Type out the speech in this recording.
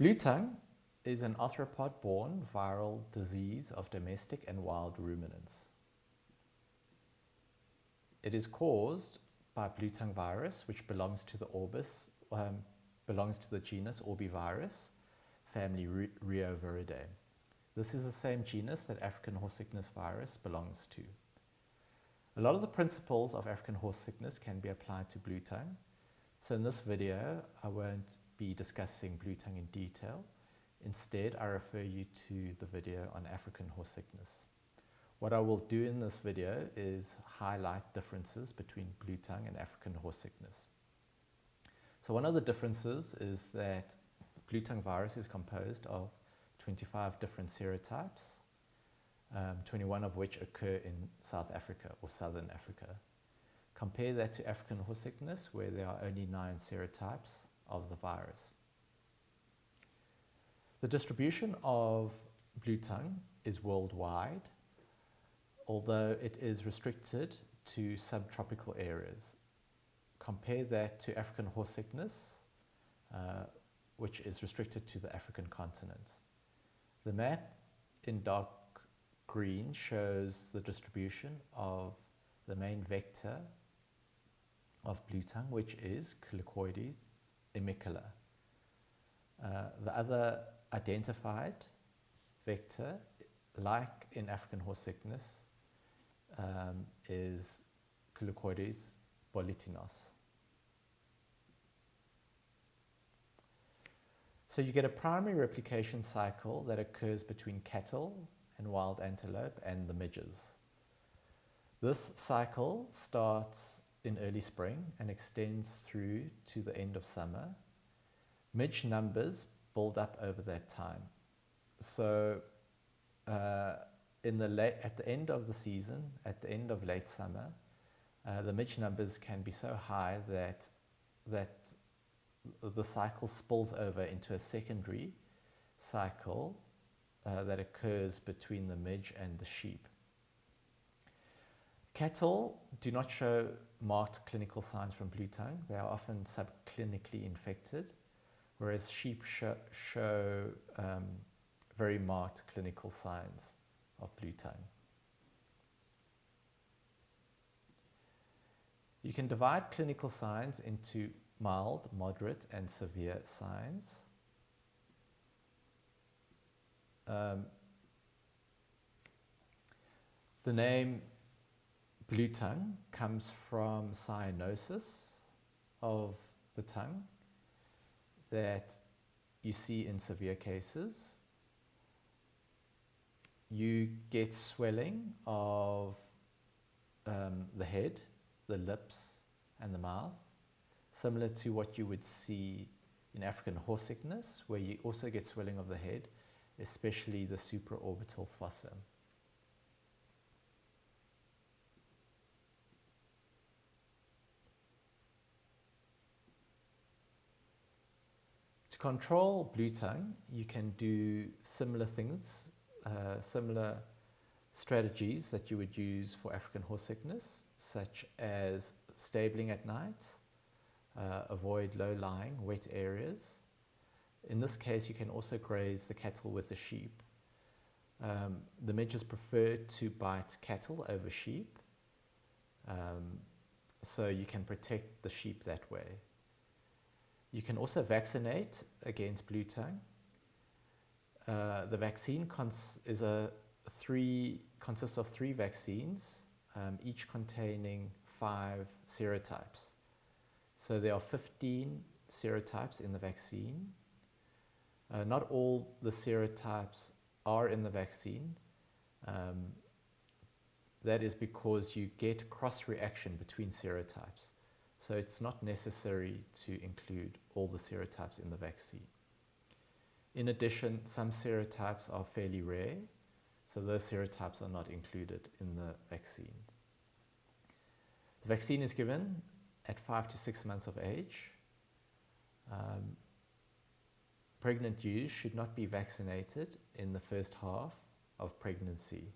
Bluetongue is an arthropod-borne viral disease of domestic and wild ruminants. It is caused by Bluetongue virus, which belongs to the genus Orbivirus, family Rheoviridae. This is the same genus that African horse sickness virus belongs to. A lot of the principles of African horse sickness can be applied to Bluetongue. So in this video, I won't be discussing Bluetongue in detail. Instead, I refer you to the video on African horse sickness. What I will do in this video is highlight differences between Bluetongue and African horse sickness. So one of the differences is that Bluetongue virus is composed of 25 different serotypes, 21 of which occur in South Africa or Southern Africa. Compare that to African horse sickness, where there are only 9 serotypes of the virus. The distribution of Bluetongue is worldwide, although it is restricted to subtropical areas. Compare that to African horse sickness, which is restricted to the African continent. The map in dark green shows the distribution of the main vector of Bluetongue, which is Calicoides imicola. The other identified vector, like in African horse sickness, is Calicoides boletíneos. So you get a primary replication cycle that occurs between cattle and wild antelope and the midges. This cycle starts in early spring and extends through to the end of summer. Midge numbers build up over that time. So at the end of the season, at the end of late summer, the midge numbers can be so high that the cycle spills over into a secondary cycle that occurs between the midge and the sheep. Cattle do not show marked clinical signs from Bluetongue. They are often subclinically infected, whereas sheep show very marked clinical signs of Bluetongue. You can divide clinical signs into mild, moderate, and severe signs. The name Bluetongue comes from cyanosis of the tongue that you see in severe cases. You get swelling of the head, the lips, and the mouth, similar to what you would see in African horse sickness, where you also get swelling of the head, especially the supraorbital fossa. To control Bluetongue, you can do similar things, similar strategies that you would use for African horse sickness, such as stabling at night, avoid low-lying, wet areas. In this case, you can also graze the cattle with the sheep. The midges prefer to bite cattle over sheep, so you can protect the sheep that way. You can also vaccinate against Bluetongue. The vaccine consists of 3 vaccines, each containing 5 serotypes. So there are 15 serotypes in the vaccine. Not all the serotypes are in the vaccine. That is because you get cross-reaction between serotypes. So it's not necessary to include all the serotypes in the vaccine. In addition, some serotypes are fairly rare, so those serotypes are not included in the vaccine. The vaccine is given at 5 to 6 months of age. Pregnant ewes should not be vaccinated in the first half of pregnancy.